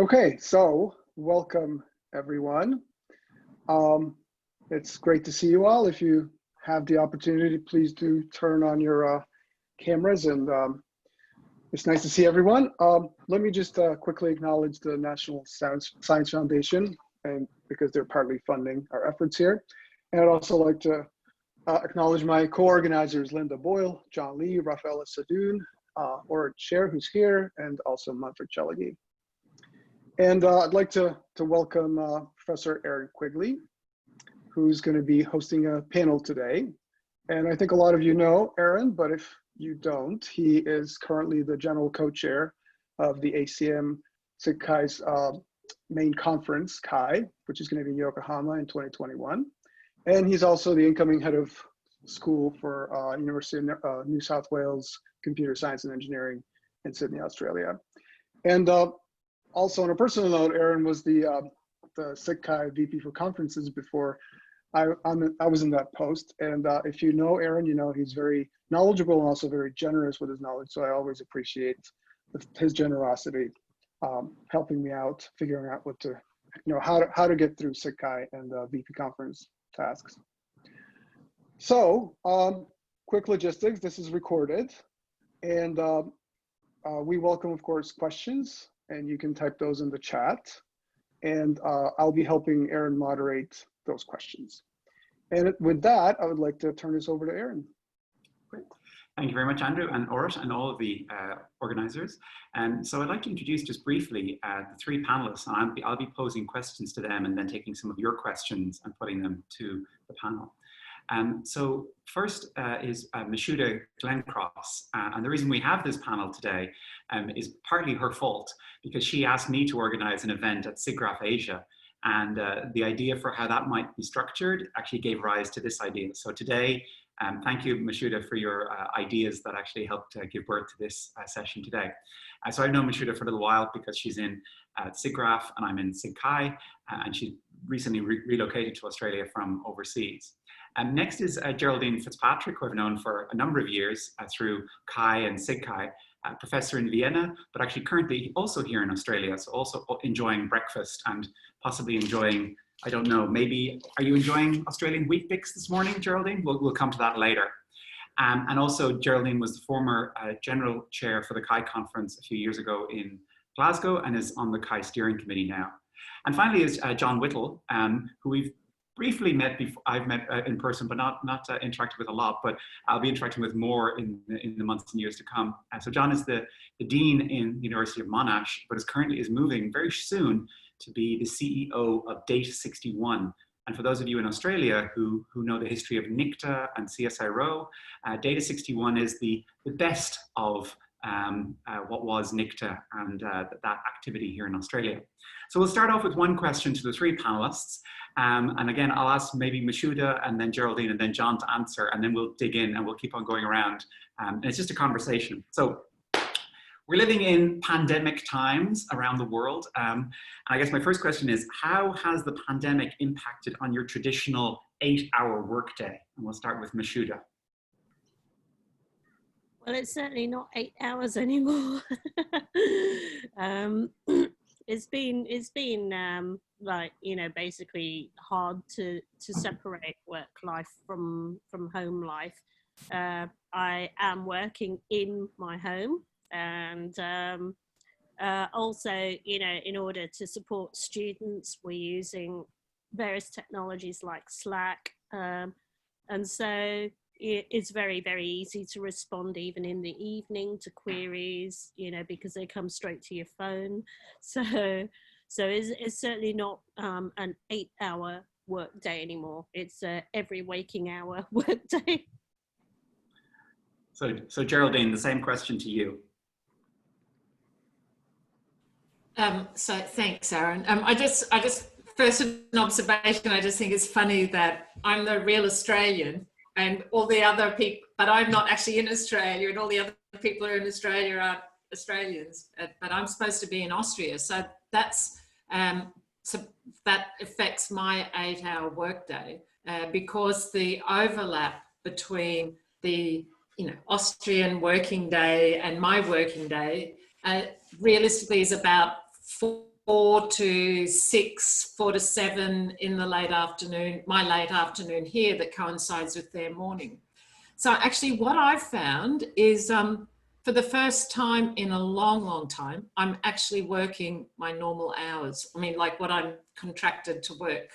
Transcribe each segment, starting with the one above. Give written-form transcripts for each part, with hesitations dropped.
Okay, so welcome everyone. It's great to see you all. If you have the opportunity, please do turn on your cameras, and it's nice to see everyone. Let me just quickly acknowledge the National Science Foundation, and because they're partly funding our efforts here. And I'd also like to acknowledge my co-organizers, Linda Boyle, John Lee, Rafaela Sadoun, or Cher, who's here, and also Manfred Chelagi. And I'd like to welcome Professor Aaron Quigley, who's going to be hosting a panel today. And I think a lot of you know Aaron, but if you don't, he is currently the general co-chair of the ACM SIGCHI's main conference, CHI, which is going to be in Yokohama in 2021. And he's also the incoming head of school for University of New South Wales Computer Science and Engineering in Sydney, Australia. And also on a personal note, Aaron was the SIGCHI VP for conferences before I was in that post. And if you know Aaron, you know he's very knowledgeable and also very generous with his knowledge. So I always appreciate his generosity, helping me out, figuring out what to, how to get through SIGCHI and VP conference tasks. So quick logistics, this is recorded. And we welcome, of course, questions, and you can type those in the chat. And I'll be helping Aaron moderate those questions. And with that, I would like to turn this over to Aaron. Great. Thank you very much, Andrew and Orit and all of the organizers. So I'd like to introduce just briefly the three panelists, and I'll be posing questions to them and then taking some of your questions and putting them to the panel. So first is Mashhuda Glencross, and the reason we have this panel today is partly her fault, because she asked me to organize an event at SIGGRAPH Asia, and the idea for how that might be structured actually gave rise to this idea. So today, thank you, Mashhuda, for your ideas that actually helped give birth to this session today. So I've known Mashhuda for a little while because she's in SIGGRAPH and I'm in SIGCHI, and she recently relocated to Australia from overseas. Next is Geraldine Fitzpatrick, who I've known for a number of years through CHI and SIGCHI, professor in Vienna, but actually currently also here in Australia, so also enjoying breakfast and possibly enjoying, I don't know, maybe, are you enjoying Australian wheat bix this morning, Geraldine? We'll come to that later. And also Geraldine was the former general chair for the CHI conference a few years ago in Glasgow and is on the CHI steering committee now. And finally is Jon Whittle, who we've briefly met before. I've met in person, but not interacted with a lot, but I'll be interacting with more in the months and years to come. So Jon is the dean in the University of Monash, but currently is moving very soon to be the CEO of Data 61. And for those of you in Australia who know the history of NICTA and CSIRO, Data 61 is the best of what was NICTA and that activity here in Australia. So we'll start off with one question to the three panelists. And again, I'll ask maybe Mashhuda and then Geraldine and then Jon to answer, and then we'll dig in and we'll keep on going around. And it's just a conversation. So we're living in pandemic times around the world. And I guess my first question is, how has the pandemic impacted on your traditional 8-hour workday? And we'll start with Mashhuda. Well, it's certainly not 8 hours anymore. It's been like, basically hard to separate work life from home life. I am working in my home, and also, in order to support students, we're using various technologies like Slack, and so it's very, very easy to respond even in the evening to queries, because they come straight to your phone. So it's certainly not an 8-hour work day anymore. It's every waking hour work day. So Geraldine, the same question to you. So thanks, Aaron. I just first an observation. I just think it's funny that I'm the real Australian, and all the other people, but I'm not actually in Australia, and all the other people who are in Australia aren't Australians, but I'm supposed to be in Austria. So that's, so that affects my 8-hour workday, because the overlap between the Austrian working day and my working day realistically is about 4 to 6, 4 to 7 in the late afternoon, my late afternoon here, that coincides with their morning. So actually what I've found is for the first time in a long, long time, I'm actually working my normal hours. I mean, like what I'm contracted to work.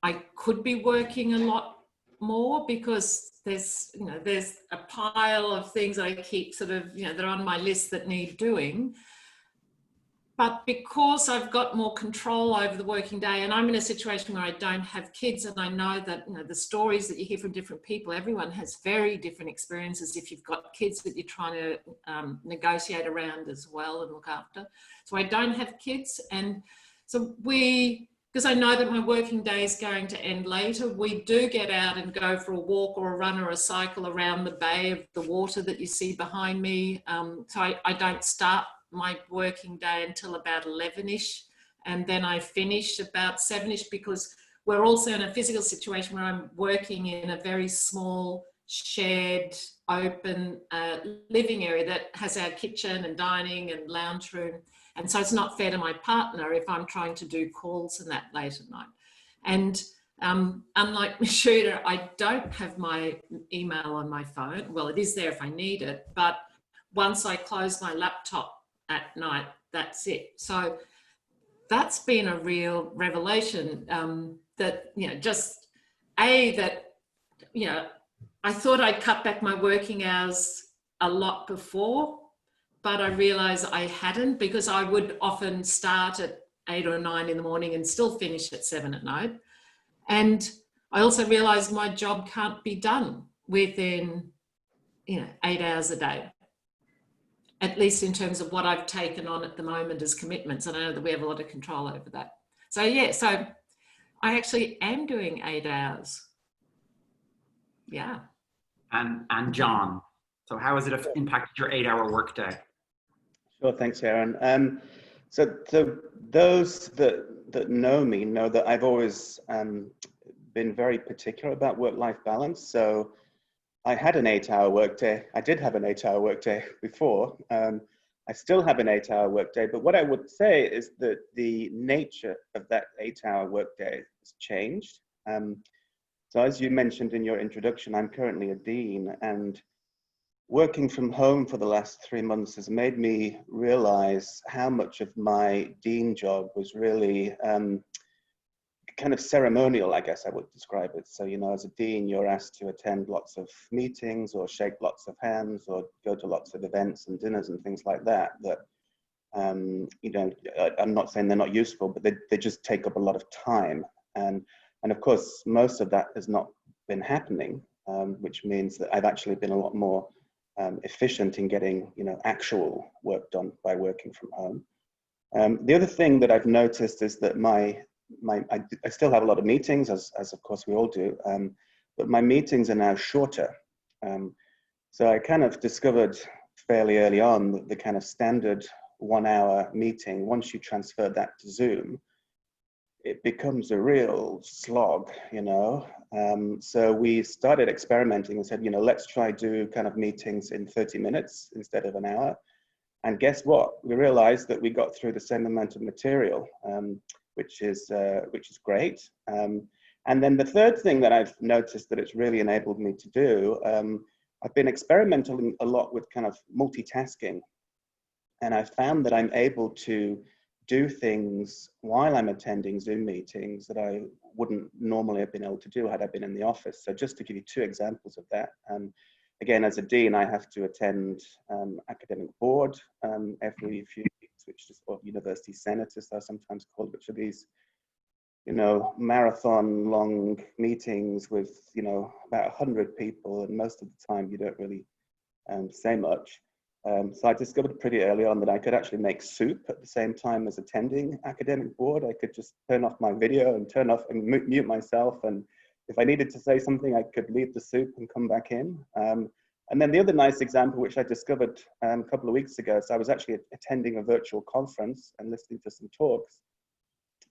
I could be working a lot more because there's a pile of things I keep sort of, they're on my list that need doing. But because I've got more control over the working day, and I'm in a situation where I don't have kids, and I know that the stories that you hear from different people, everyone has very different experiences if you've got kids that you're trying to negotiate around as well and look after. So I don't have kids, and so because I know that my working day is going to end later, we do get out and go for a walk or a run or a cycle around the bay of the water that you see behind me. So I don't start my working day until about 11ish, and then I finish about 7ish, because we're also in a physical situation where I'm working in a very small shared open living area that has our kitchen and dining and lounge room, and so it's not fair to my partner if I'm trying to do calls and that late at night. And unlike Mashhuda, I don't have my email on my phone. Well, it is there if I need it, but once I close my laptop at night, that's it. So that's been a real revelation, that I thought I'd cut back my working hours a lot before, but I realized I hadn't, because I would often start at 8 or 9 in the morning and still finish at 7 at night. And I also realized my job can't be done within 8 hours a day, at least in terms of what I've taken on at the moment as commitments. And I know that we have a lot of control over that. So yeah, so I actually am doing 8 hours. Yeah. And Jon, so how has it impacted your 8-hour workday? Sure, thanks, Aaron. So those that know me know that I've always been very particular about work-life balance. So I had an 8-hour workday. I did have an 8-hour workday before. I still have an 8-hour workday, but what I would say is that the nature of that 8-hour workday has changed. So as you mentioned in your introduction, I'm currently a dean, and working from home for the last 3 months has made me realize how much of my dean job was really kind of ceremonial, I guess I would describe it. So, as a dean, you're asked to attend lots of meetings or shake lots of hands or go to lots of events and dinners and things like that, I'm not saying they're not useful, but they just take up a lot of time. And of course, most of that has not been happening, which means that I've actually been a lot more efficient in getting, actual work done by working from home. The other thing that I've noticed is that I still have a lot of meetings, as of course we all do, but my meetings are now shorter. So I kind of discovered fairly early on that the kind of standard 1-hour meeting, once you transfer that to Zoom, it becomes a real slog, So we started experimenting and said, let's try do kind of meetings in 30 minutes instead of an hour. And guess what? We realized that we got through the same amount of material, which is great. And then the third thing that I've noticed that it's really enabled me to do, I've been experimenting a lot with kind of multitasking. And I found that I'm able to do things while I'm attending Zoom meetings that I wouldn't normally have been able to do had I been in the office. So just to give you 2 examples of that, again, as a dean, I have to attend academic board every few weeks, which is what university senators are sometimes called, which are these, marathon long meetings with, about 100 people, and most of the time you don't really say much. So I discovered pretty early on that I could actually make soup at the same time as attending academic board. I could just turn off my video and turn off and mute myself. And if I needed to say something, I could leave the soup and come back in. And then the other nice example, which I discovered a couple of weeks ago, so I was actually attending a virtual conference and listening to some talks.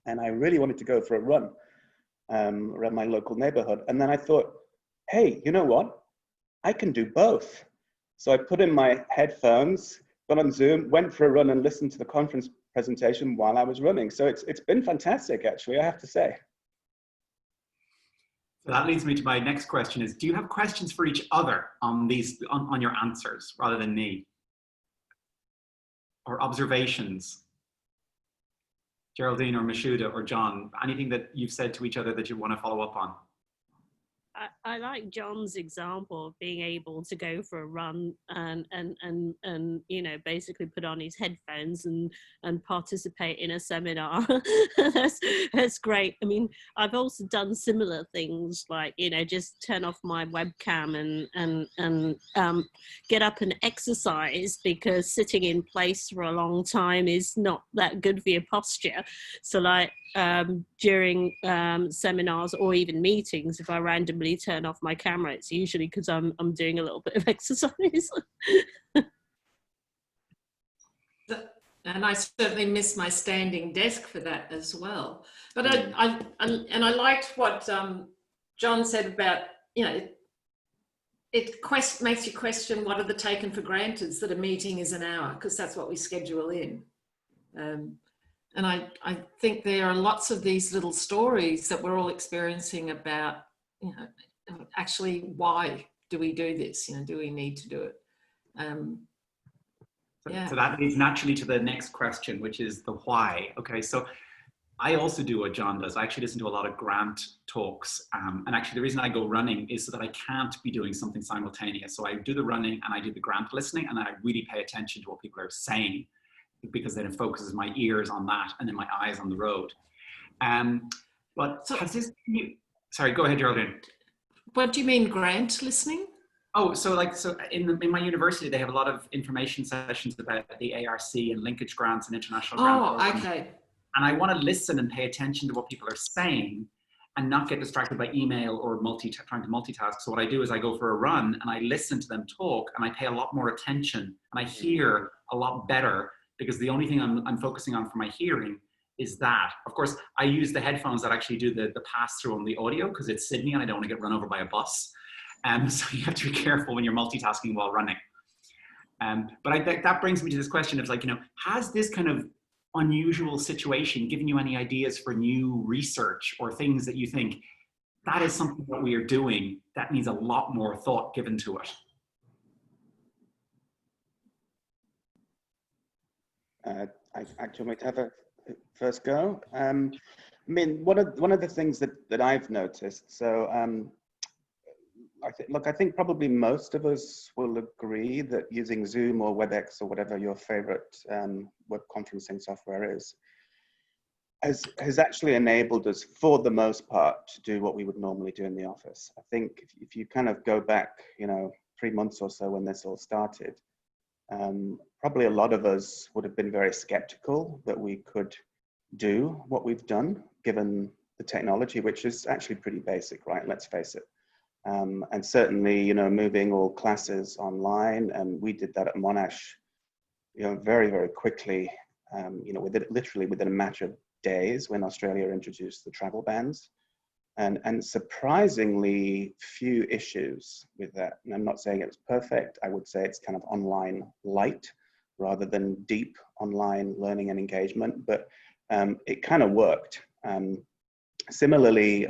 And I really wanted to go for a run around my local neighborhood. And then I thought, hey, you know what? I can do both. So I put in my headphones, got on Zoom, went for a run and listened to the conference presentation while I was running. So it's been fantastic, actually, I have to say. So that leads me to my next question is, do you have questions for each other on these, on your answers rather than me? Or observations? Geraldine or Mashhuda or Jon, anything that you've said to each other that you want to follow up on? I like Jon's example of being able to go for a run and you know, basically put on his headphones and participate in a seminar. that's great. I mean, I've also done similar things, like, you know, just turn off my webcam and get up and exercise, because sitting in place for a long time is not that good for your posture. So like during seminars or even meetings, if I randomly turn off my camera, it's usually because I'm doing a little bit of exercise. And I certainly miss my standing desk for that as well. But I liked what Jon said about, you know, it makes you question what are the taken for granted that a meeting is an hour, because that's what we schedule in. And I think there are lots of these little stories that we're all experiencing about, you know, actually, why do we do this? You know, do we need to do it? Yeah. So that leads naturally to the next question, which is the why. Okay, so I also do what Jon does. I actually listen to a lot of grant talks. And actually the reason I go running is so that I can't be doing something simultaneous. So I do the running and I do the grant listening, and I really pay attention to what people are saying, because then it focuses my ears on that and then my eyes on the road. But so, has this, sorry, go ahead, Geraldine. What do you mean grant listening? Oh, so like, so in my university, they have a lot of information sessions about the ARC and linkage grants and international grants. Oh, okay. And I want to listen and pay attention to what people are saying and not get distracted by email or trying to multitask. So what I do is I go for a run and I listen to them talk, and I pay a lot more attention and I hear a lot better, because the only thing I'm focusing on for my hearing is that. Of course, I use the headphones that actually do the pass-through on the audio, because it's Sydney and I don't want to get run over by a bus. So you have to be careful when you're multitasking while running. But that brings me to this question of, like, you know, has this kind of unusual situation given you any ideas for new research or things that you think that is something that we are doing that needs a lot more thought given to it? I actually might have a first go. I mean, one of the things that I've noticed, so I think probably most of us will agree that using Zoom or WebEx or whatever your favorite web conferencing software is, has actually enabled us, for the most part, to do what we would normally do in the office. I think if you kind of go back, you know, 3 months or so when this all started, probably a lot of us would have been very skeptical that we could do what we've done, given the technology, which is actually pretty basic, right? Let's face it. And certainly, you know, moving all classes online, and we did that at Monash, you know, very, very quickly, you know, literally within a matter of days when Australia introduced the travel bans, and surprisingly few issues with that. And I'm not saying it was perfect. I would say it's kind of online light rather than deep online learning and engagement, but it kind of worked. Similarly,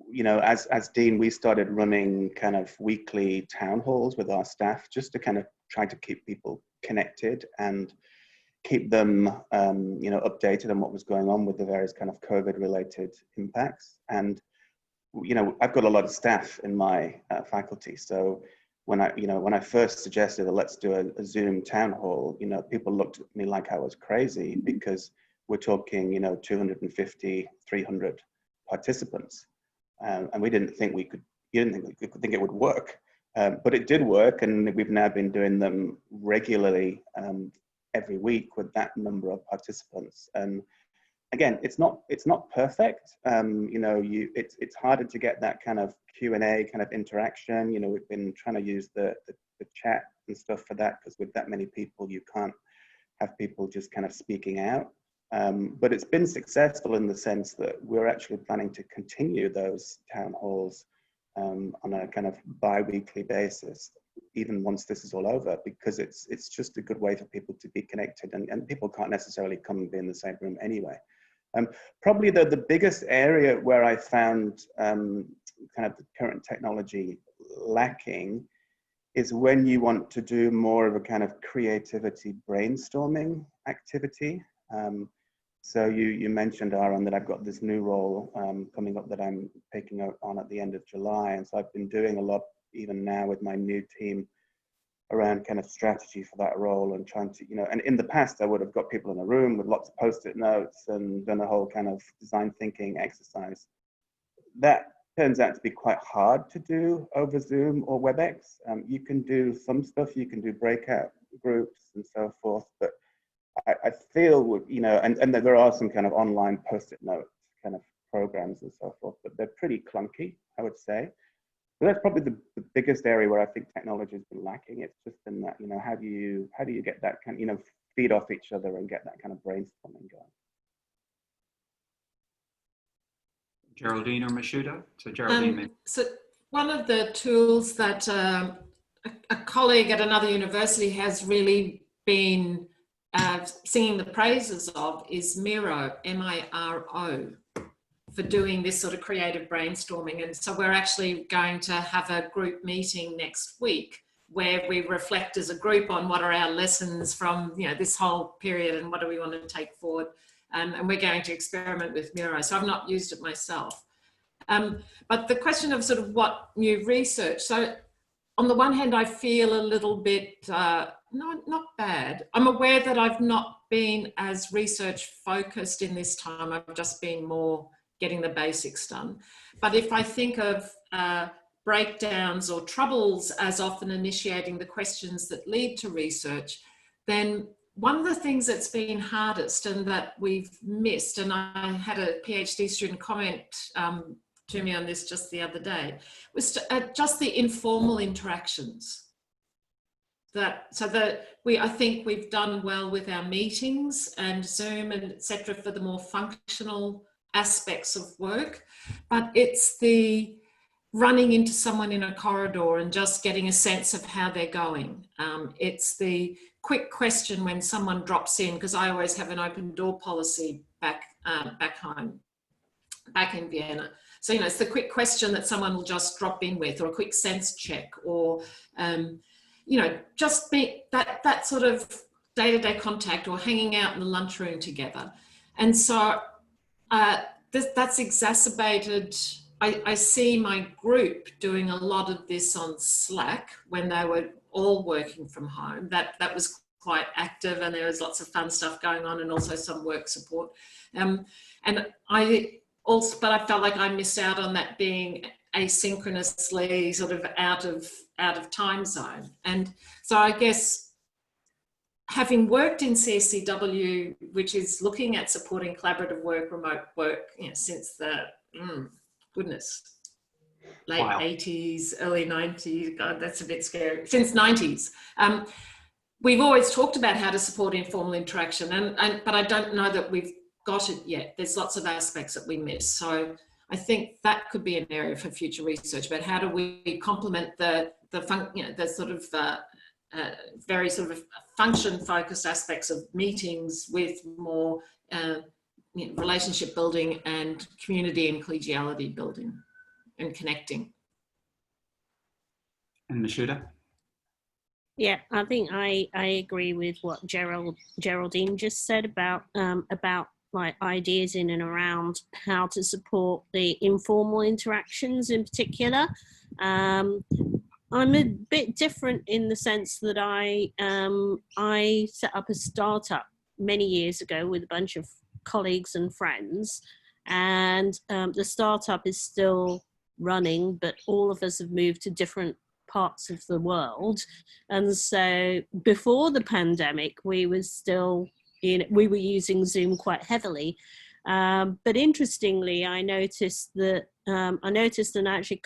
you know, as Dean, we started running kind of weekly town halls with our staff, just to kind of try to keep people connected and keep them, you know, updated on what was going on with the various kind of COVID-related impacts. And, you know, I've got a lot of staff in my faculty, so when I first suggested that let's do a Zoom town hall, you know, people looked at me like I was crazy, because we're talking, you know, 250, 300 participants. And we didn't think we could think it would work, but it did work, and we've now been doing them regularly every week with that number of participants. And again, it's not perfect. You know, it's harder to get that kind of Q&A kind of interaction. You know, we've been trying to use the chat and stuff for that, because with that many people, you can't have people just kind of speaking out. But it's been successful in the sense that we're actually planning to continue those town halls on a kind of bi-weekly basis. even once this is all over, because it's just a good way for people to be connected, and people can't necessarily come and be in the same room anyway. Probably the biggest area where I found kind of the current technology lacking is when you want to do more of a kind of creativity brainstorming activity. So you mentioned, Aaron, that I've got this new role coming up that I'm taking on at the end of July. And so I've been doing a lot even now with my new team around kind of strategy for that role, and trying to, and in the past I would have got people in a room with lots of post-it notes and done a whole kind of design thinking exercise. That turns out to be quite hard to do over Zoom or WebEx. You can do some stuff, you can do breakout groups and so forth, but I feel, and there are some kind of online post-it note kind of programs and so forth, but they're pretty clunky, I would say. So that's probably the biggest area where I think technology has been lacking. It's just in that, how do you get that kind of, feed off each other and get that kind of brainstorming going. Geraldine or Mashhuda? So Geraldine. So one of the tools that a colleague at another university has really been singing the praises of is Miro, M-I-R-O, for doing this sort of creative brainstorming. And so we're actually going to have a group meeting next week where we reflect as a group on what are our lessons from this whole period and what do we want to take forward. And we're going to experiment with Miro. So I've not used it myself. But the question of sort of what new research. So on the one hand, I feel a little bit, not bad. I'm aware that I've not been as research focused in this time. I've just been more getting the basics done. But if I think of breakdowns or troubles as often initiating the questions that lead to research, then one of the things that's been hardest and that we've missed, and I had a PhD student comment to me on this just the other day, was just the informal interactions. I think we've done well with our meetings and Zoom and etc. for the more functional aspects of work, but it's the running into someone in a corridor and just getting a sense of how they're going. It's the quick question when someone drops in, because I always have an open door policy back home, back in Vienna. So, it's the quick question that someone will just drop in with, or a quick sense check, or, just be that sort of day-to-day contact, or hanging out in the lunchroom together. And so that's exacerbated. I see my group doing a lot of this on Slack when they were all working from home. That was quite active, and there was lots of fun stuff going on, and also some work support. But I felt like I missed out on that being asynchronously sort of out of time zone. And so I guess having worked in CSCW, which is looking at supporting collaborative work, remote work, since the late 80s, early 90s, God, that's a bit scary, since 90s. We've always talked about how to support informal interaction, but I don't know that we've got it yet. There's lots of aspects that we miss. So I think that could be an area for future research, but how do we complement the sort of very sort of function-focused aspects of meetings with more relationship building and community and collegiality building and connecting. And Mashhuda? Yeah, I think I agree with what Geraldine just said about like ideas in and around how to support the informal interactions in particular. I'm a bit different in the sense that I set up a startup many years ago with a bunch of colleagues and friends, and the startup is still running, but all of us have moved to different parts of the world. And so before the pandemic, we were using Zoom quite heavily. But interestingly, I noticed that, and actually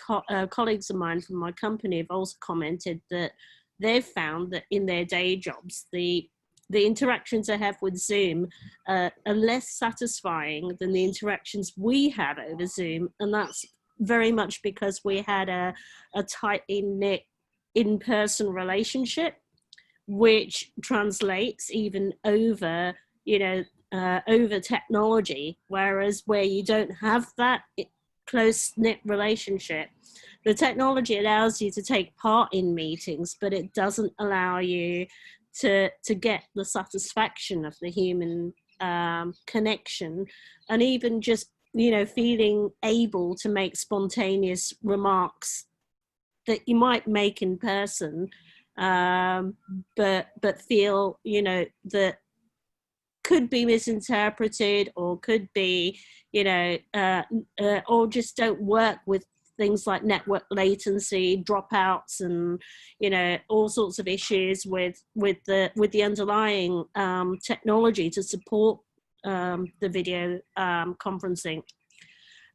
colleagues of mine from my company have also commented that they've found that in their day jobs, the interactions I have with Zoom are less satisfying than the interactions we had over Zoom. And that's very much because we had a tightly knit in-person relationship, which translates even over, you know, over technology, whereas where you don't have that close-knit relationship, the technology allows you to take part in meetings, but it doesn't allow you to get the satisfaction of the human connection, and even just, you know, feeling able to make spontaneous remarks that you might make in person, but feel, you know, that could be misinterpreted, or could be, you know, or just don't work with things like network latency, dropouts, and, you know, all sorts of issues with the underlying technology to support the video conferencing.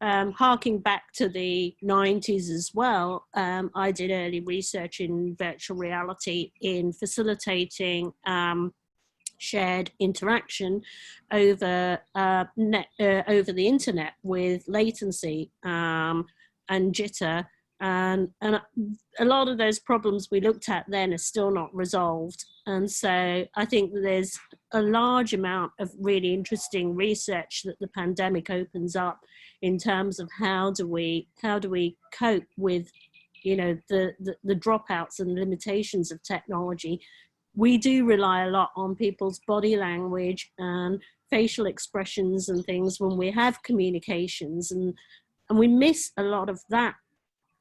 Harking back to the 90s as well, I did early research in virtual reality in facilitating shared interaction over over the internet with latency and jitter, and a lot of those problems we looked at then are still not resolved. And so I think that there's a large amount of really interesting research that the pandemic opens up in terms of how do we cope with, you know, the dropouts and limitations of technology. We do rely a lot on people's body language and facial expressions and things when we have communications, and we miss a lot of that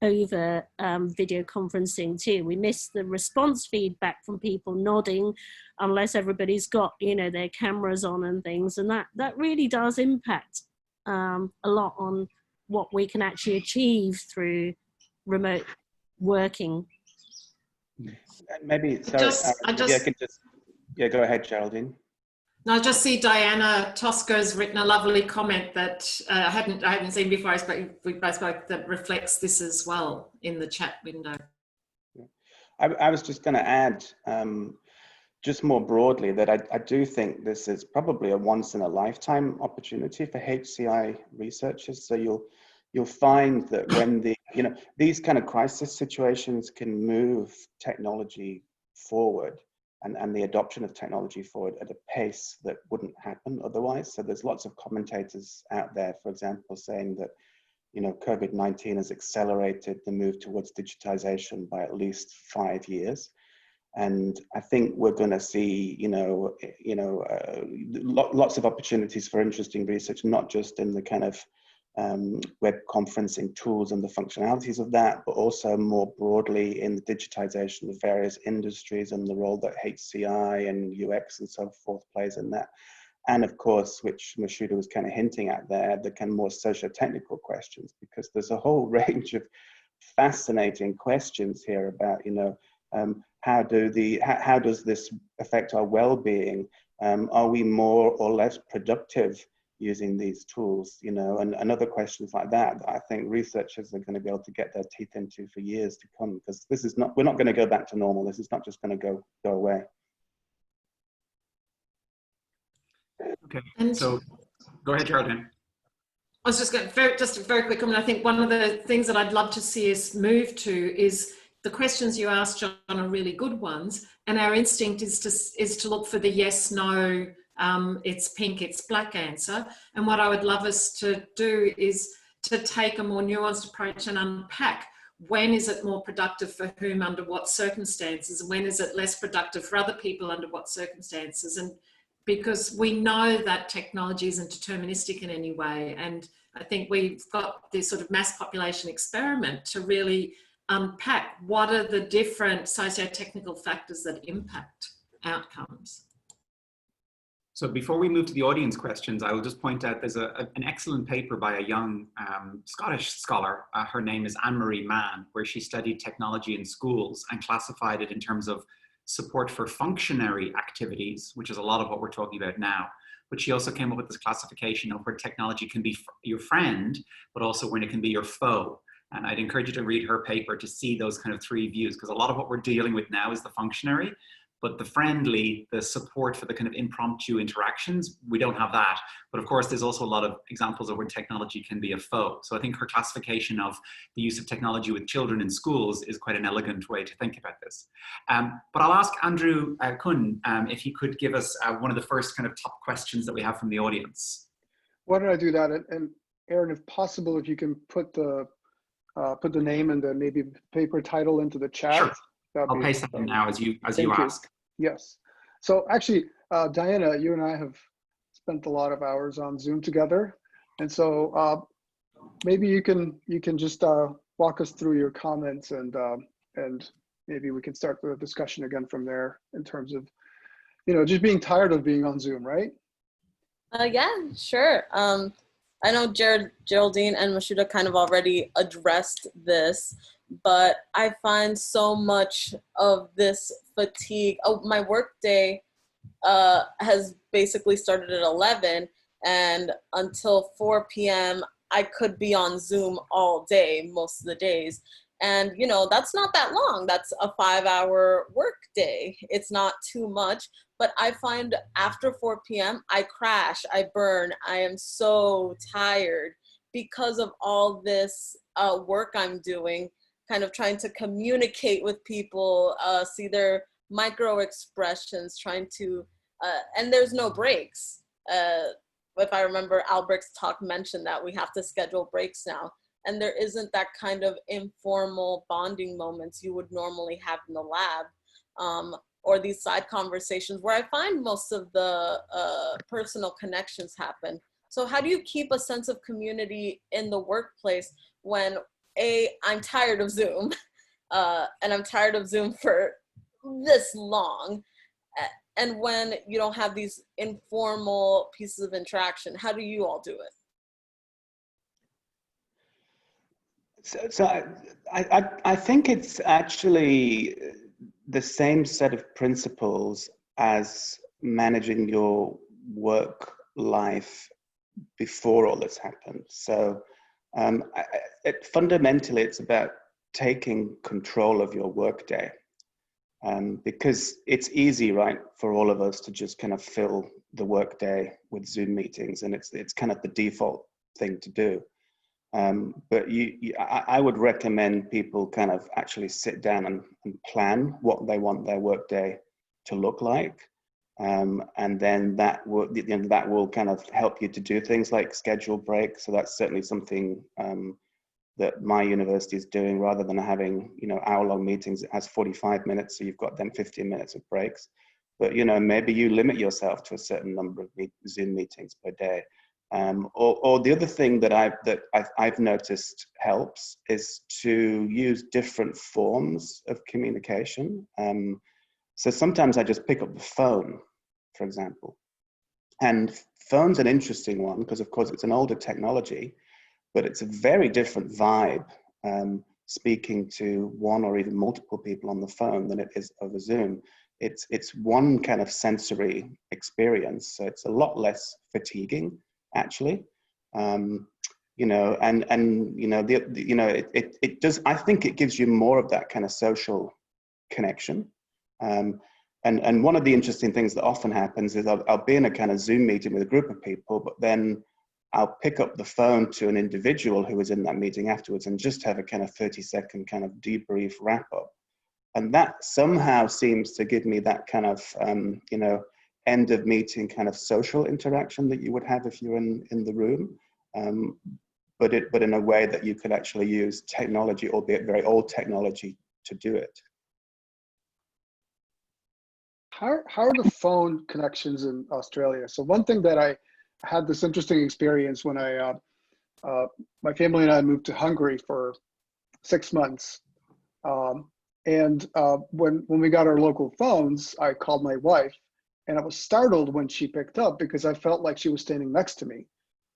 over video conferencing too. We miss the response feedback from people nodding unless everybody's got, you know, their cameras on and things, and that really does impact a lot on what we can actually achieve through remote working. Maybe, sorry, yeah, go ahead, Geraldine. Now, I just see Diana Tosco's written a lovely comment that I hadn't seen before we both spoke, that reflects this as well in the chat window. I was just going to add, just more broadly, that I do think this is probably a once-in-a-lifetime opportunity for HCI researchers. So you'll find that when these kind of crisis situations can move technology forward, and the adoption of technology forward at a pace that wouldn't happen otherwise. So there's lots of commentators out there, for example, saying that, you know, COVID-19 has accelerated the move towards digitization by at least 5 years. And I think we're going to see, lots of opportunities for interesting research, not just in the kind of web conferencing tools and the functionalities of that, but also more broadly in the digitization of various industries and the role that HCI and UX and so forth plays in that. And of course, which Mashhuda was kind of hinting at there, the kind of more socio-technical questions, because there's a whole range of fascinating questions here about, you know, how does this affect our well-being? Are we more or less productive using these tools, you know, and other questions like that I think researchers are going to be able to get their teeth into for years to come, because this is not, we're not going to go back to normal. This is not just going to go away. Okay, so go ahead, Geraldine. I was just going to, just a very quick comment. I think one of the things that I'd love to see us move to is the questions you asked, John, are really good ones, and our instinct is to look for the yes, no, it's pink, it's black answer. And what I would love us to do is to take a more nuanced approach and unpack, when is it more productive for whom, under what circumstances, and when is it less productive for other people, under what circumstances. And because we know that technology isn't deterministic in any way, and I think we've got this sort of mass population experiment to really unpack what are the different socio-technical factors that impact outcomes. So before we move to the audience questions, I will just point out there's an excellent paper by a young Scottish scholar. Her name is Anne-Marie Mann, where she studied technology in schools and classified it in terms of support for functionary activities, which is a lot of what we're talking about now. But she also came up with this classification of where technology can be your friend, but also when it can be your foe. And I'd encourage you to read her paper to see those kind of three views, because a lot of what we're dealing with now is the functionary, but the friendly, the support for the kind of impromptu interactions, we don't have that. But of course, there's also a lot of examples of where technology can be a foe. So I think her classification of the use of technology with children in schools is quite an elegant way to think about this. But I'll ask Andrew Kuhn if he could give us one of the first kind of top questions that we have from the audience. Why don't I do that? And Aaron, if possible, if you can put the name and the maybe paper title into the chat. Sure. I'll paste that in now as you ask. Yes. So actually, Diana, you and I have spent a lot of hours on Zoom together, and so maybe you can just walk us through your comments, and maybe we can start the discussion again from there in terms of, just being tired of being on Zoom, right? Yeah, sure. I know Geraldine and Mashhuda kind of already addressed this, but I find so much of this fatigue. Oh, my work day has basically started at 11, and until 4 p.m. I could be on Zoom all day, most of the days. And, that's not that long. That's a 5-hour work day. It's not too much. But I find after 4 p.m., I crash, I burn. I am so tired because of all this work I'm doing, kind of trying to communicate with people, see their micro expressions, trying to, and there's no breaks. If I remember, Albrecht's talk mentioned that we have to schedule breaks now. And there isn't that kind of informal bonding moments you would normally have in the lab. Or these side conversations where I find most of the personal connections happen. So how do you keep a sense of community in the workplace when I'm tired of Zoom, and I'm tired of Zoom for this long, and when you don't have these informal pieces of interaction? How do you all do So it? I think it's actually the same set of principles as managing your work life before all this happened. So fundamentally, it's about taking control of your workday, because it's easy, right, for all of us to just kind of fill the workday with Zoom meetings, and it's kind of the default thing to do. But I would recommend people kind of actually sit down and plan what they want their workday to look like. And then that will kind of help you to do things like schedule breaks. So that's certainly something that my university is doing, rather than having, hour-long meetings. It has 45 minutes, so you've got then 15 minutes of breaks. But, maybe you limit yourself to a certain number of Zoom meetings per day. Or the other thing that I've noticed helps is to use different forms of communication. So sometimes I just pick up the phone, for example. And phone's an interesting one because, of course, it's an older technology, but it's a very different vibe speaking to one or even multiple people on the phone than it is over Zoom. It's one kind of sensory experience, so it's a lot less fatiguing, actually. It does. I think it gives you more of that kind of social connection. And one of the interesting things that often happens is I'll be in a kind of Zoom meeting with a group of people, but then I'll pick up the phone to an individual who was in that meeting afterwards and just have a kind of 30-second kind of debrief wrap up. And that somehow seems to give me that kind of, end of meeting kind of social interaction that you would have if you're in the room, but in a way that you could actually use technology, albeit very old technology, to do it. How are the phone connections in Australia? So one thing that I had this interesting experience when my family and I moved to Hungary for 6 months. And when we got our local phones, I called my wife, and I was startled when she picked up because I felt like she was standing next to me,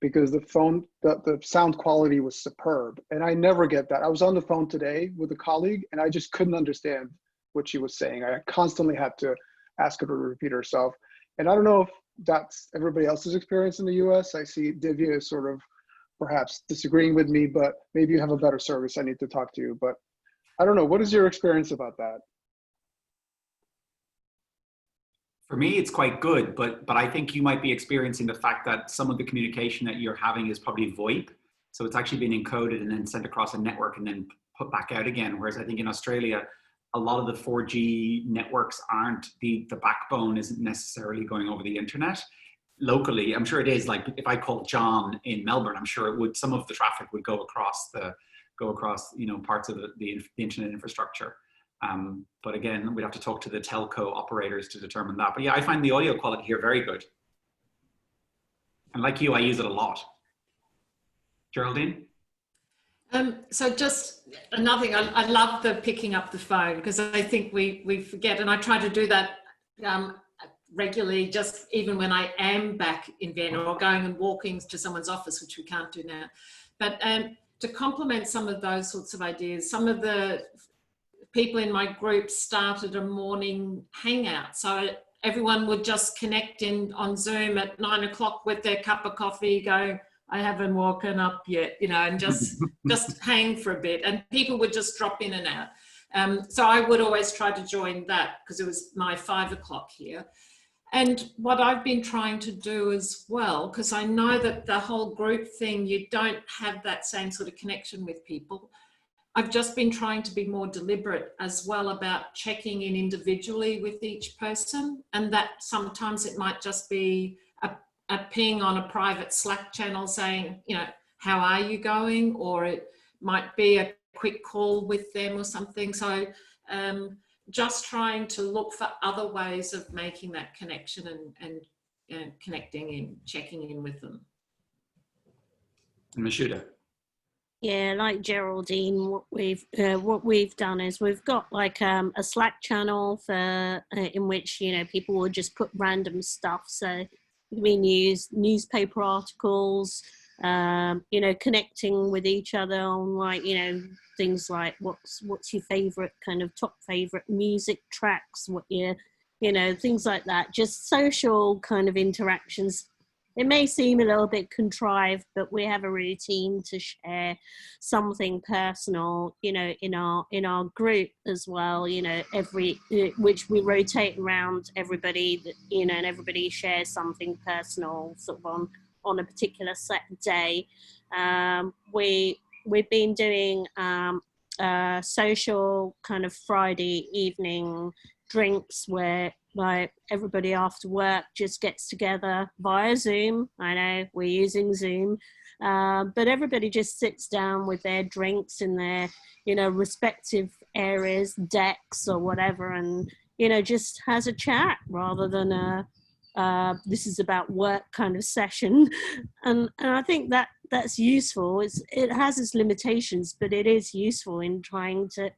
because the sound quality was superb. And I never get that. I was on the phone today with a colleague, and I just couldn't understand what she was saying. I constantly had to ask her to repeat herself. And I don't know if that's everybody else's experience in the US. I see Divya is sort of perhaps disagreeing with me, but maybe you have a better service. I need to talk to you, but I don't know. What is your experience about that? For me, it's quite good, but I think you might be experiencing the fact that some of the communication that you're having is probably VoIP. So it's actually been encoded and then sent across a network and then put back out again. Whereas I think in Australia, a lot of the 4G networks aren't, the backbone isn't necessarily going over the internet. Locally, I'm sure it is. Like if I called John in Melbourne, I'm sure it would, some of the traffic would go across, you know, parts of the internet infrastructure. But again, we'd have to talk to the telco operators to determine that. But yeah, I find the audio quality here very good. And like you, I use it a lot. Geraldine? So just another thing, I love the picking up the phone, because I think we forget, and I try to do that regularly, just even when I am back in Vienna or going and walking to someone's office, which we can't do now. But to complement some of those sorts of ideas, some of the people in my group started a morning hangout. So everyone would just connect in on Zoom at 9 o'clock with their cup of coffee going, I haven't woken up yet, you know, and just hang for a bit, and people would just drop in and out. So I would always try to join that because it was my 5 o'clock here. And what I've been trying to do as well, because I know that the whole group thing, you don't have that same sort of connection with people. I've just been trying to be more deliberate as well about checking in individually with each person. And that sometimes it might just be a ping on a private Slack channel saying, you know, how are you going? Or it might be a quick call with them or something. So just trying to look for other ways of making that connection and connecting in, checking in with them. Mashhuda? Yeah, like Geraldine, what we've done is we've got like a Slack channel for in which, you know, people will just put random stuff. So we use newspaper articles, you know, connecting with each other on, like, you know, things like what's your favorite kind of top favorite music tracks, what you know, things like that. Just social kind of interactions. It may seem a little bit contrived, but we have a routine to share something personal, you know, in our group as well, you know, which we rotate around everybody, you know, and everybody shares something personal sort of on a particular set day. We've been doing social kind of Friday evening drinks where, like, everybody after work just gets together via Zoom. I know we're using Zoom, but everybody just sits down with their drinks in their, you know, respective areas, decks or whatever, and, you know, just has a chat rather than this is about work kind of session. And I think that's useful. It has its limitations, but it is useful in trying to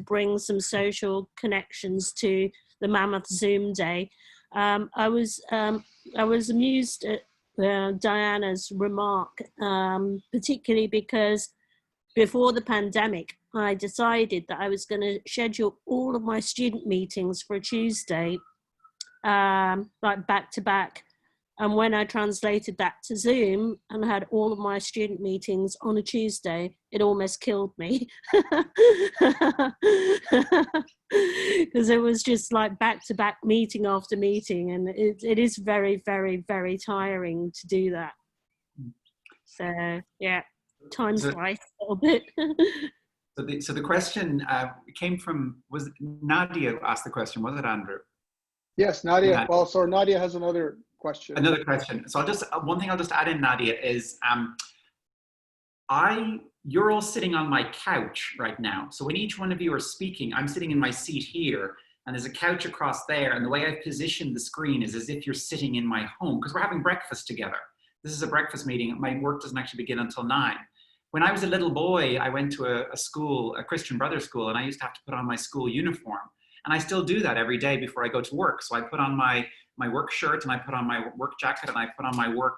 bring some social connections to the Mammoth Zoom Day. I was amused at Diana's remark, particularly because before the pandemic, I decided that I was going to schedule all of my student meetings for a Tuesday, like back to back. And when I translated that to Zoom and had all of my student meetings on a Tuesday, it almost killed me. Because it was just like back-to-back meeting after meeting. And it is very, very, very tiring to do that. So, yeah, time flies a little bit. So the question came from, was Nadia asked the question, was it, Andrew? Yes, Nadia. Well, so Nadia has another question. Another question. So one thing I'll just add in, Nadia, is you're all sitting on my couch right now. So when each one of you are speaking, I'm sitting in my seat here, and there's a couch across there. And the way I've positioned the screen is as if you're sitting in my home, because we're having breakfast together. This is a breakfast meeting. My work doesn't actually begin until 9. When I was a little boy, I went to a school, a Christian Brothers school, and I used to have to put on my school uniform. And I still do that every day before I go to work. So I put on my work shirt, and I put on my work jacket, and I put on my work,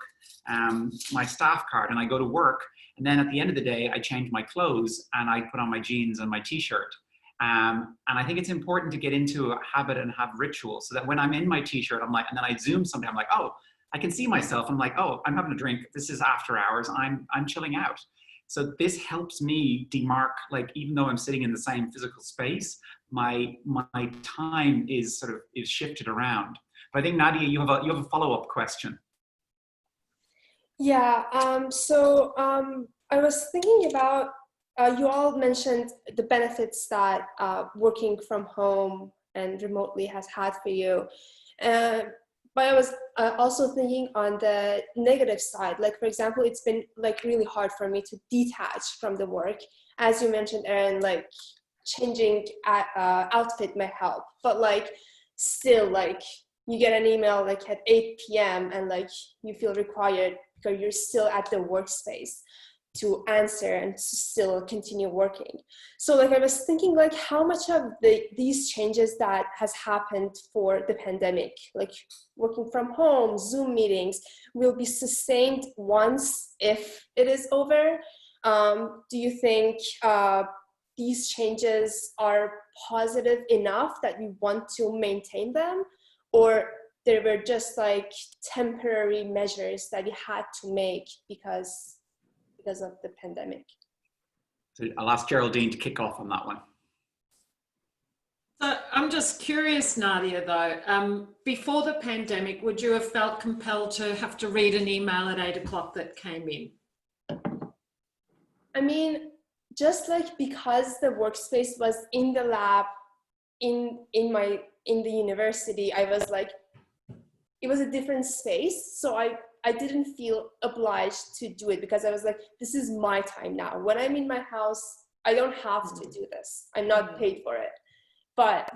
my staff card, and I go to work. And then at the end of the day, I change my clothes and I put on my jeans and my t-shirt. And I think it's important to get into a habit and have rituals so that when I'm in my t-shirt, I'm like, and then I Zoom something, I'm like, oh, I can see myself. I'm like, oh, I'm having a drink. This is after hours. I'm chilling out. So this helps me demark, like, even though I'm sitting in the same physical space, my time is shifted around. But I think, Nadia, you have a follow-up question. Yeah, I was thinking about, you all mentioned the benefits that working from home and remotely has had for you. But I was also thinking on the negative side. Like, for example, it's been like really hard for me to detach from the work. As you mentioned, Aaron, like changing outfit may help, but like still, like you get an email like at 8 p.m. and like you feel required because you're still at the workspace to answer and to still continue working. So like I was thinking, like how much of these changes that has happened for the pandemic, like working from home, Zoom meetings, will be sustained once if it is over? Do you think these changes are positive enough that we want to maintain them, or they were just like temporary measures that we had to make because of the pandemic? So I'll ask Geraldine to kick off on that one. So I'm just curious, Nadia, though, before the pandemic, would you have felt compelled to have to read an email at 8 o'clock that came in? I mean, just like because the workspace was in the lab, in the university, I was like, it was a different space. So I didn't feel obliged to do it because I was like, this is my time now. When I'm in my house, I don't have to do this. I'm not paid for it. But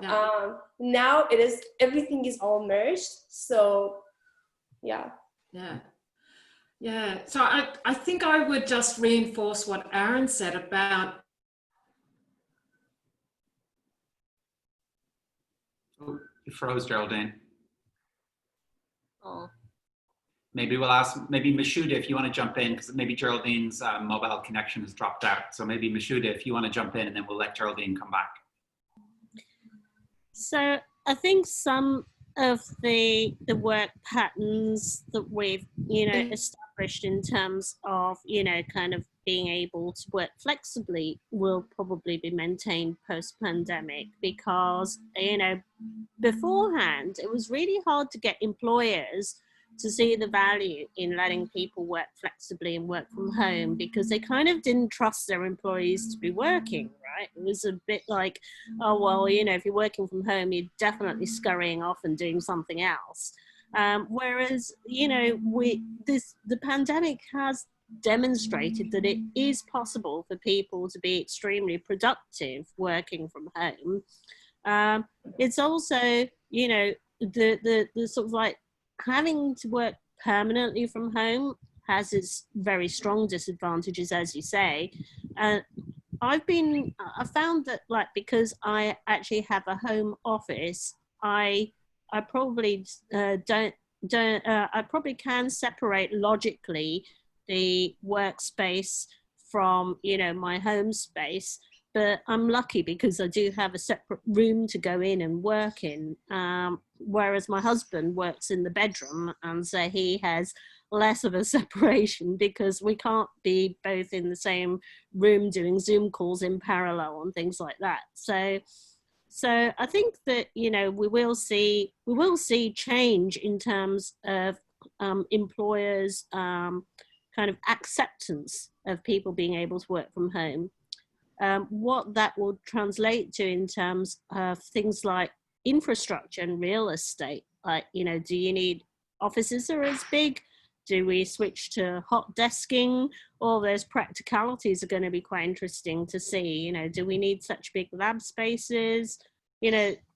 now it is, everything is all merged. So yeah. Yeah. Yeah. So I think I would just reinforce what Aaron said about. Oh, you froze, Geraldine. Oh. Maybe we'll ask, maybe Mashhuda, if you want to jump in, because maybe Geraldine's mobile connection has dropped out. So maybe Mashhuda, if you want to jump in, and then we'll let Geraldine come back. So I think some of the work patterns that we've, established in terms of, kind of being able to work flexibly will probably be maintained post-pandemic because, beforehand, it was really hard to get employers to see the value in letting people work flexibly and work from home because they kind of didn't trust their employees to be working, right? It was a bit like, oh, well, if you're working from home, you're definitely scurrying off and doing something else. Whereas, the pandemic has demonstrated that it is possible for people to be extremely productive working from home. It's also, the sort of like, having to work permanently from home has its very strong disadvantages, as you say. I found that, like, because I actually have a home office, I probably I probably can separate logically the workspace from, my home space. But I'm lucky because I do have a separate room to go in and work in, whereas my husband works in the bedroom, and so he has less of a separation because we can't be both in the same room doing Zoom calls in parallel and things like that. So I think that, we will see change in terms of employers' kind of acceptance of people being able to work from home. What that will translate to in terms of things like infrastructure and real estate, like, do you need offices that are as big? Do we switch to hot desking? All those practicalities are going to be quite interesting to see. Do we need such big lab spaces?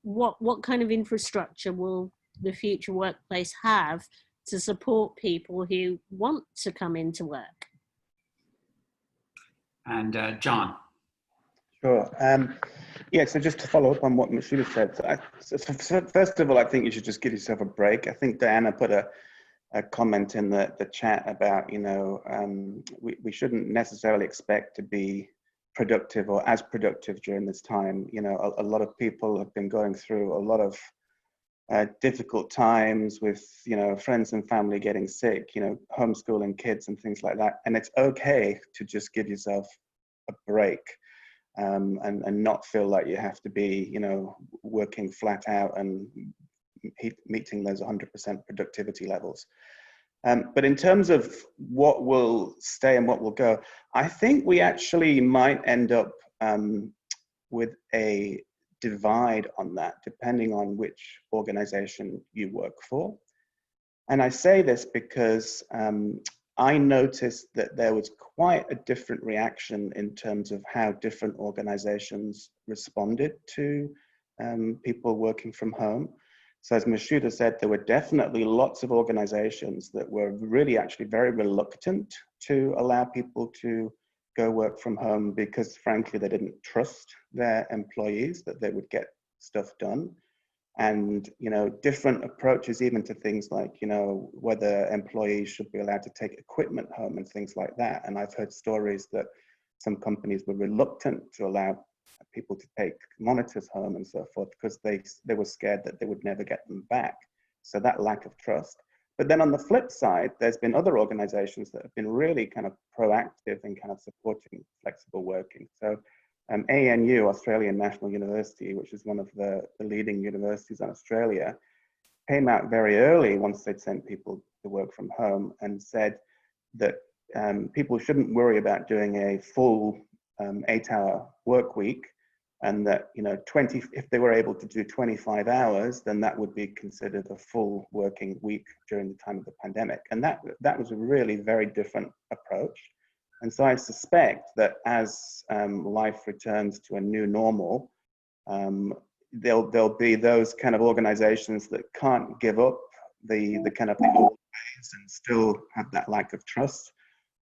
What kind of infrastructure will the future workplace have to support people who want to come into work? And John. Sure. Yeah, so just to follow up on what Mashhuda said, so first of all, I think you should just give yourself a break. I think Diana put a comment in the chat about, we shouldn't necessarily expect to be productive or as productive during this time. A lot of people have been going through a lot of difficult times with, friends and family getting sick, homeschooling kids and things like that. And it's okay to just give yourself a break, and not feel like you have to be, working flat out and meeting those 100% productivity levels. But in terms of what will stay and what will go, I think we actually might end up with a divide on that, depending on which organization you work for. And I say this because I noticed that there was quite a different reaction in terms of how different organizations responded to people working from home. So as Mashhuda said, there were definitely lots of organizations that were really actually very reluctant to allow people to go work from home because frankly, they didn't trust their employees that they would get stuff done. And, different approaches even to things like, whether employees should be allowed to take equipment home and things like that. And I've heard stories that some companies were reluctant to allow people to take monitors home and so forth because they were scared that they would never get them back. So that lack of trust. But then on the flip side, there's been other organizations that have been really kind of proactive in kind of supporting flexible working. So ANU, Australian National University, which is one of the leading universities in Australia, came out very early once they'd sent people to work from home and said that people shouldn't worry about doing a full 8-hour work week, and that if they were able to do 25 hours, then that would be considered a full working week during the time of the pandemic. And that was a really very different approach. And so I suspect that as life returns to a new normal, there'll be those kind of organizations that can't give up the kind of the old ways and still have that lack of trust.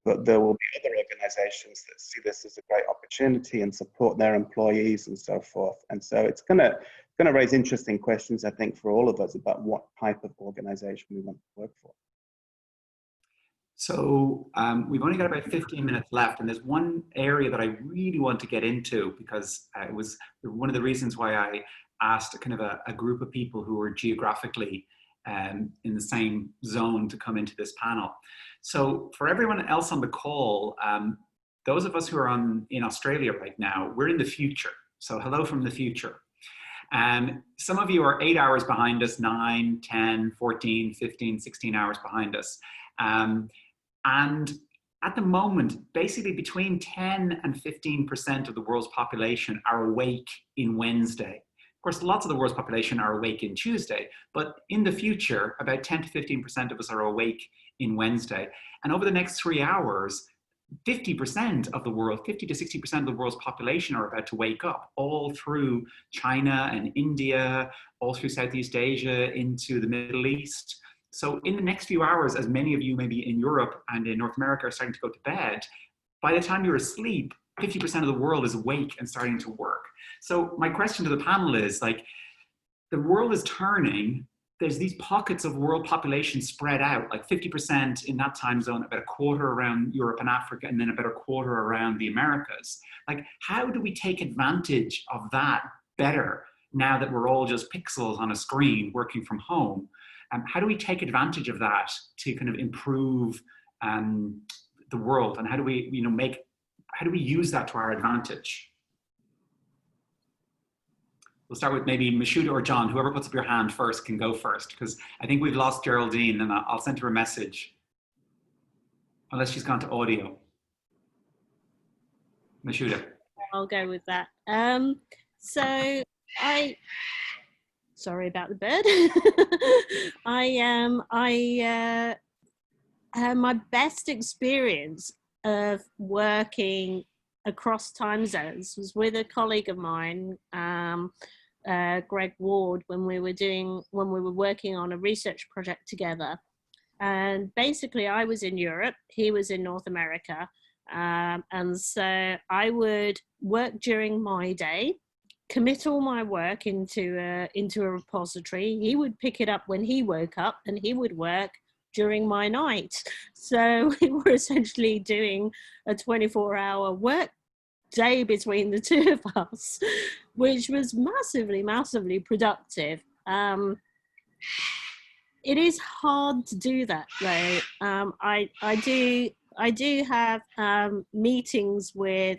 But there will be other organizations that see this as a great opportunity and support their employees and so forth. And so it's gonna raise interesting questions, I think, for all of us about what type of organization we want to work for. So we've only got about 15 minutes left, and there's one area that I really want to get into because it was one of the reasons why I asked kind of a group of people who were geographically in the same zone to come into this panel. So for everyone else on the call, those of us who are in Australia right now, we're in the future. So hello from the future. Some of you are 8 hours behind us, 9, 10, 14, 15, 16 hours behind us. And at the moment, basically between 10 and 15% of the world's population are awake in Wednesday. Of course, lots of the world's population are awake in Tuesday, but in the future, about 10 to 15% of us are awake in Wednesday. And over the next 3 hours, 50% of the world, 50 to 60% of the world's population are about to wake up, all through China and India, all through Southeast Asia, into the Middle East. So in the next few hours, as many of you maybe in Europe and in North America are starting to go to bed, by the time you're asleep, 50% of the world is awake and starting to work. So my question to the panel is, like, the world is turning. There's these pockets of world population spread out, like 50% in that time zone, about a quarter around Europe and Africa, and then about a quarter around the Americas. Like, how do we take advantage of that better now that we're all just pixels on a screen working from home? How do we take advantage of that to kind of improve the world? And how do we, how do we use that to our advantage? We'll start with maybe Mashhuda or Jon. Whoever puts up your hand first can go first, because I think we've lost Geraldine, and I'll send her a message. Unless she's gone to audio. Mashhuda. I'll go with that. So sorry about the bird. My best experience of working across time zones was with a colleague of mine, Greg Ward, when we were working on a research project together. And basically I was in Europe, he was in North America. And so I would work during my day, commit all my work into a repository. He would pick it up when he woke up, and he would work during my night. So we were essentially doing a 24-hour work day between the two of us, which was massively, massively productive. It is hard to do that though. I do have meetings with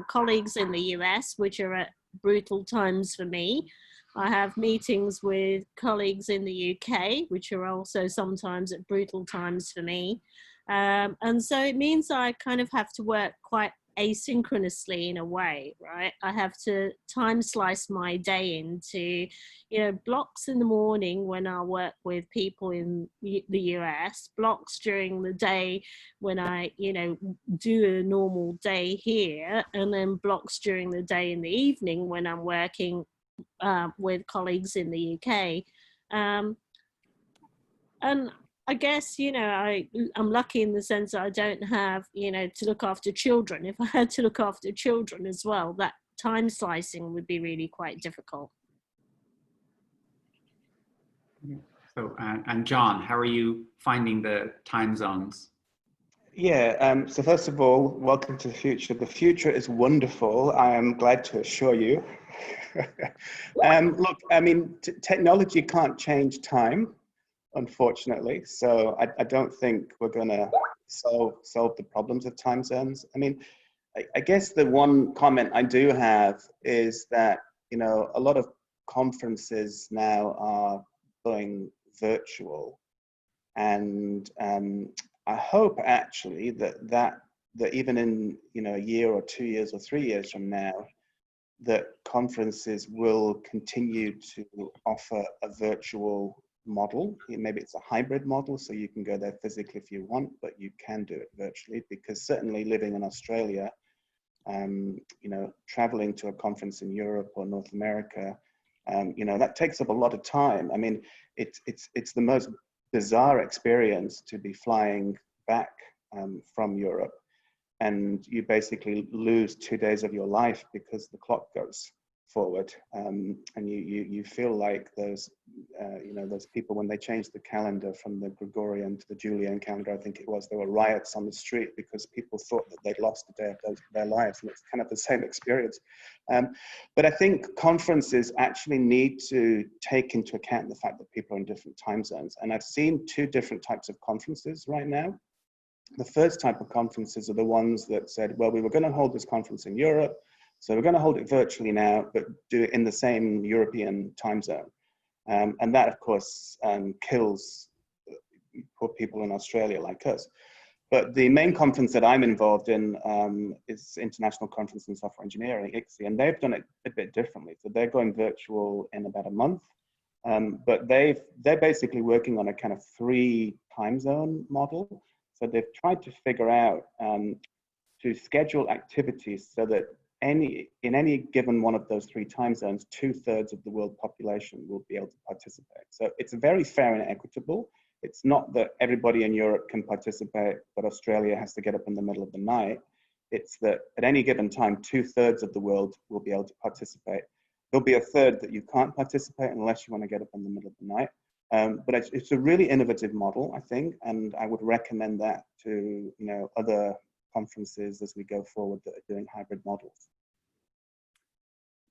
colleagues in the US, which are at brutal times for me. I have meetings with colleagues in the UK, which are also sometimes at brutal times for me. And so it means I kind of have to work quite asynchronously in a way, right? I have to time slice my day into, you know, blocks in the morning when I work with people in the US, blocks during the day when I, you know, do a normal day here, and then blocks during the day in the evening when I'm working with colleagues in the UK. And I guess, you know, I'm lucky in the sense that I don't have, you know, to look after children. If I had to look after children as well, that time slicing would be really quite difficult. So, and John, how are you finding the time zones? Yeah, so first of all, welcome to the future. The future is wonderful, I am glad to assure you. Look, I mean, technology can't change time, unfortunately. So I don't think we're going to solve the problems of time zones. I mean, I guess the one comment I do have is that, you know, a lot of conferences now are going virtual, and I hope actually that even in, you know, a year or 2 years or 3 years from now, that conferences will continue to offer a virtual model. Maybe it's a hybrid model, so you can go there physically if you want, but you can do it virtually, because certainly living in Australia, you know, traveling to a conference in Europe or North America, you know, that takes up a lot of time. I mean, it's the most bizarre experience to be flying back from Europe, and you basically lose 2 days of your life because the clock goes forward, and you feel like those you know, those people when they changed the calendar from the Gregorian to the Julian calendar, I think it was, there were riots on the street because people thought that they'd lost a day of their lives, and it's kind of the same experience. But I think conferences actually need to take into account the fact that people are in different time zones, and I've seen two different types of conferences right now. The first type of conferences are the ones that said, well, we were going to hold this conference in Europe, so we're going to hold it virtually now, but do it in the same European time zone. And that, of course, kills poor people in Australia like us. But the main conference that I'm involved in is International Conference in Software Engineering, ICSE, and they've done it a bit differently. So they're going virtual in about a month, but they're basically working on a kind of 3 time zone model. So they've tried to figure out to schedule activities so that in any given one of those 3 time zones, 2/3 of the world population will be able to participate. So it's very fair and equitable. It's not that everybody in Europe can participate, but Australia has to get up in the middle of the night. It's that at any given time, 2/3 of the world will be able to participate. There'll be a third that you can't participate unless you want to get up in the middle of the night. But it's a really innovative model, I think, and I would recommend that to, you know, other conferences as we go forward that are doing hybrid models.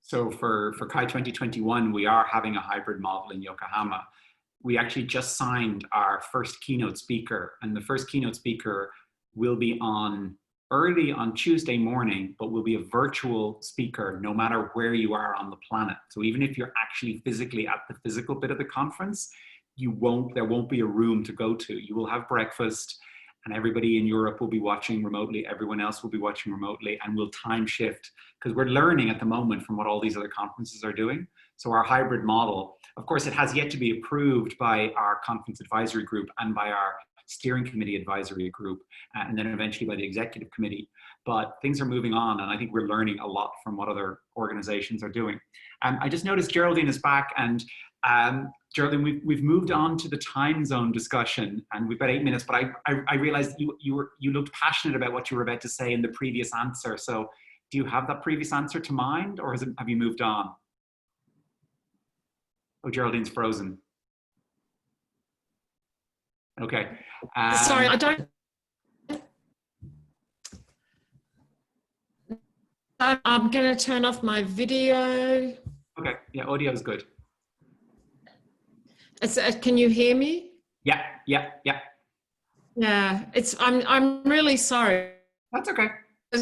So for CHI 2021, we are having a hybrid model in Yokohama. We actually just signed our first keynote speaker, and the first keynote speaker will be on early on Tuesday morning, but will be a virtual speaker no matter where you are on the planet. So even if you're actually physically at the physical bit of the conference, there won't be a room to go to. You will have breakfast, and everybody in Europe will be watching remotely. Everyone else will be watching remotely, and we'll time shift, because we're learning at the moment from what all these other conferences are doing. So our hybrid model, of course, it has yet to be approved by our conference advisory group and by our steering committee advisory group, and then eventually by the executive committee. But things are moving on, and I think we're learning a lot from what other organizations are doing. I just noticed Geraldine is back, and Geraldine, we've moved on to the time zone discussion, and we've got 8 minutes, but I realized you looked passionate about what you were about to say in the previous answer. So do you have that previous answer to mind, or have you moved on? Oh, Geraldine's frozen. Okay. Sorry, I don't. I'm going to turn off my video. Okay, yeah, audio is good. Can you hear me? Yeah, yeah, yeah. Yeah, I'm really sorry. That's okay.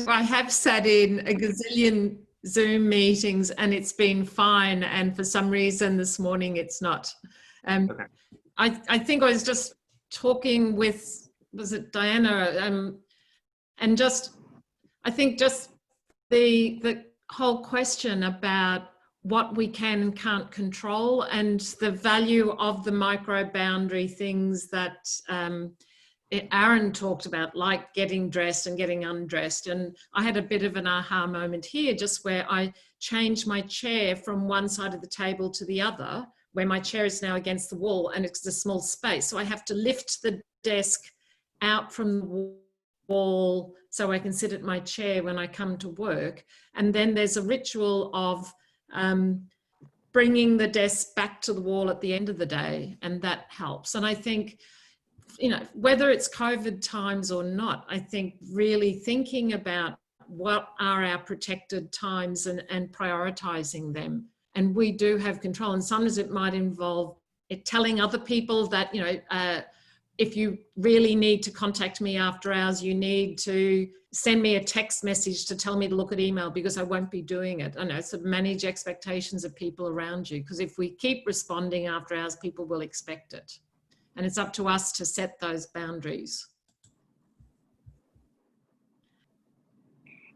I have sat in a gazillion Zoom meetings and it's been fine, and for some reason this morning it's not. Okay. I think I was just talking with, was it Diana? And just, I think just the whole question about what we can and can't control, and the value of the micro boundary things that Aaron talked about, like getting dressed and getting undressed. And I had a bit of an aha moment here, just where I changed my chair from one side of the table to the other, where my chair is now against the wall and it's a small space. So I have to lift the desk out from the wall so I can sit at my chair when I come to work. And then there's a ritual of bringing the desk back to the wall at the end of the day, and that helps. And I think, you know, whether it's COVID times or not, I think really thinking about what are our protected times and prioritizing them. And we do have control, and sometimes it might involve telling other people that, you know, if you really need to contact me after hours, you need to send me a text message to tell me to look at email, because I won't be doing it. I know, sort of manage expectations of people around you, because if we keep responding after hours, people will expect it. And it's up to us to set those boundaries.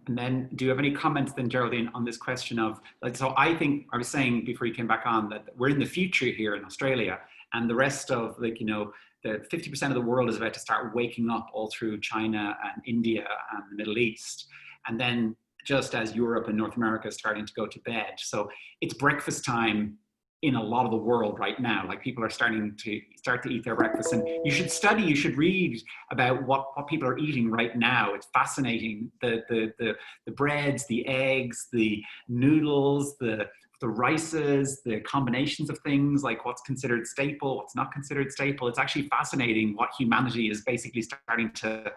And then do you have any comments then, Geraldine, on this question of, like, so I think I was saying before you came back on that we're in the future here in Australia, and the rest of, like, you know, the 50% of the world is about to start waking up all through China and India and the Middle East. And then just as Europe and North America is starting to go to bed. So it's breakfast time in a lot of the world right now. Like, people are starting to eat their breakfast, and you should study, you should read about what people are eating right now. It's fascinating. The breads, the eggs, the noodles, the rices, the combinations of things, like what's considered staple, what's not considered staple. It's actually fascinating what humanity is basically starting to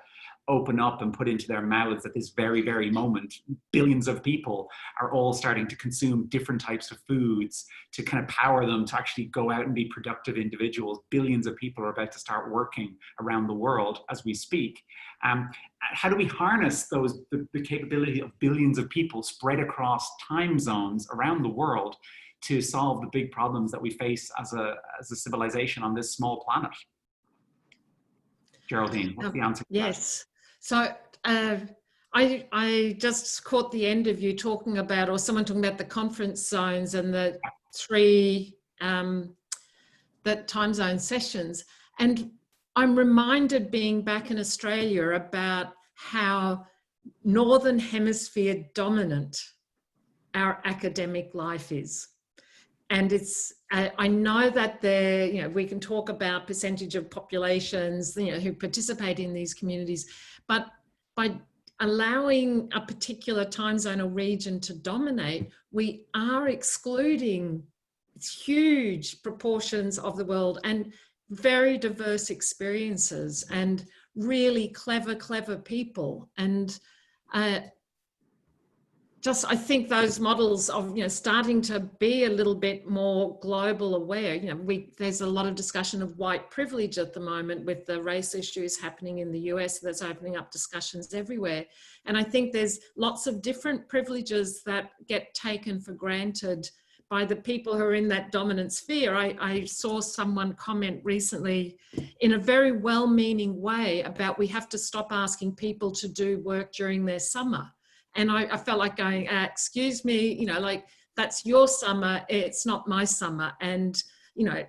open up and put into their mouths at this very, very moment. Billions of people are all starting to consume different types of foods to kind of power them to actually go out and be productive individuals. Billions of people are about to start working around the world as we speak. How do we harness the capability of billions of people spread across time zones around the world to solve the big problems that we face as a civilization on this small planet? Geraldine, what's the answer? Yes. So I just caught the end of you talking about, or someone talking about the conference zones and the three that time zone sessions. And I'm reminded, being back in Australia, about how Northern Hemisphere dominant our academic life is. And it's, I know that there, you know, we can talk about percentage of populations, you know, who participate in these communities, but by allowing a particular time zone or region to dominate, we are excluding huge proportions of the world and very diverse experiences and really clever people. And just, I think those models of, you know, starting to be a little bit more global aware, you know, there's a lot of discussion of white privilege at the moment with the race issues happening in the US that's opening up discussions everywhere. And I think there's lots of different privileges that get taken for granted by the people who are in that dominant sphere. I saw someone comment recently in a very well-meaning way about, we have to stop asking people to do work during their summer. And I felt like going, excuse me, you know, like, that's your summer, it's not my summer. And, you know,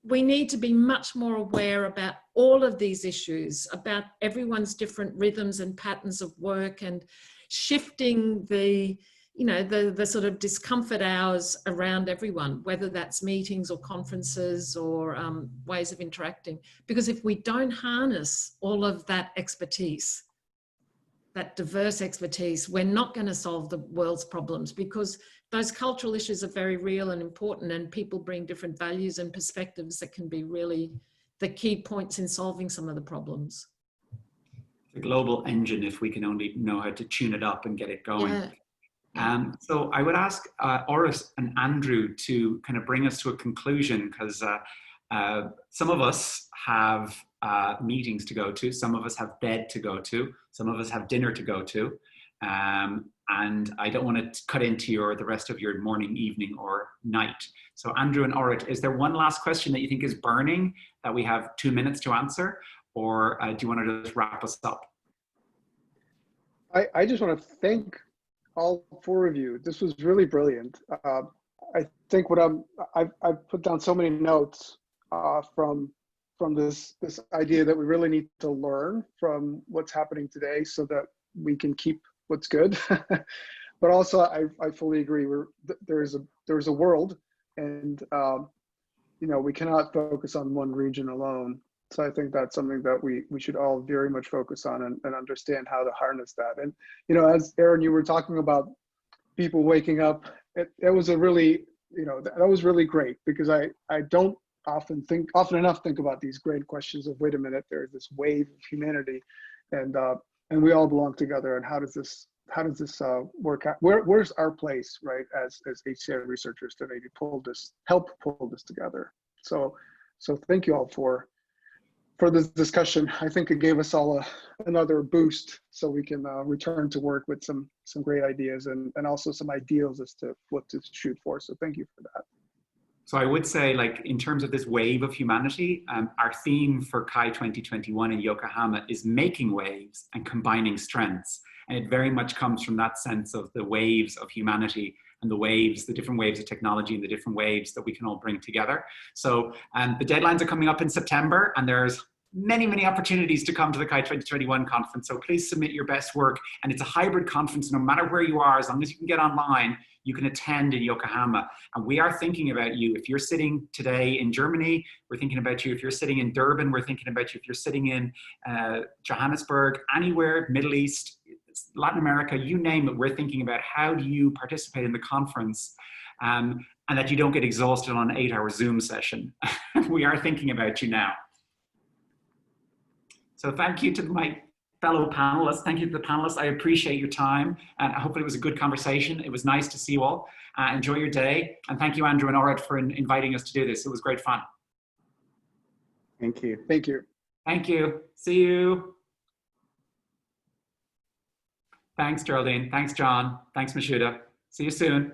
we need to be much more aware about all of these issues, about everyone's different rhythms and patterns of work, and shifting the, you know, the sort of discomfort hours around everyone, whether that's meetings or conferences or ways of interacting. Because if we don't harness all of that expertise, that diverse expertise, we're not going to solve the world's problems, because those cultural issues are very real and important, and people bring different values and perspectives that can be really the key points in solving some of the problems. The global engine, if we can only know how to tune it up and get it going. Yeah. So I would ask Oris and Andrew to kind of bring us to a conclusion, because some of us have meetings to go to, some of us have bed to go to, some of us have dinner to go to, and I don't want to cut into the rest of your morning, evening, or night. So Andrew and Orit, is there one last question that you think is burning that we have 2 minutes to answer, or do you want to just wrap us up? I just want to thank all four of you. This was really brilliant. I think I've put down so many notes from this idea that we really need to learn from what's happening today so that we can keep what's good. But also I fully agree. There's a world, and we cannot focus on one region alone. So I think that's something that we should all very much focus on and understand how to harness that. And as Aaron, you were talking about people waking up, it was a really, that was really great, because I don't often enough think about these great questions of, wait a minute, there's this wave of humanity, and we all belong together, and how does this work out? Where's our place, right, as HCI researchers to maybe help pull this together? So thank you all for this discussion. I think it gave us all another boost, so we can return to work with some great ideas and also some ideals as to what to shoot for. So thank you for that. So I would say, like, in terms of this wave of humanity, our theme for CHI 2021 in Yokohama is making waves and combining strengths. And it very much comes from that sense of the waves of humanity and the different waves of technology and the different waves that we can all bring together. So the deadlines are coming up in September, and there's many opportunities to come to the CHI 2021 conference. So please submit your best work. And it's a hybrid conference. No matter where you are, as long as you can get online, you can attend in Yokohama. And we are thinking about you. If you're sitting today in Germany, we're thinking about you. If you're sitting in Durban, we're thinking about you. If you're sitting in Johannesburg, anywhere, Middle East, Latin America, you name it, we're thinking about how do you participate in the conference, and that you don't get exhausted on an 8-hour Zoom session. We are thinking about you now. So thank you to my fellow panelists. Thank you to the panelists. I appreciate your time, and hopefully it was a good conversation. It was nice to see you all. Enjoy your day. And thank you, Andrew and Orit, for inviting us to do this. It was great fun. Thank you. Thank you. Thank you. See you. Thanks, Geraldine. Thanks, John. Thanks, Mashhuda. See you soon.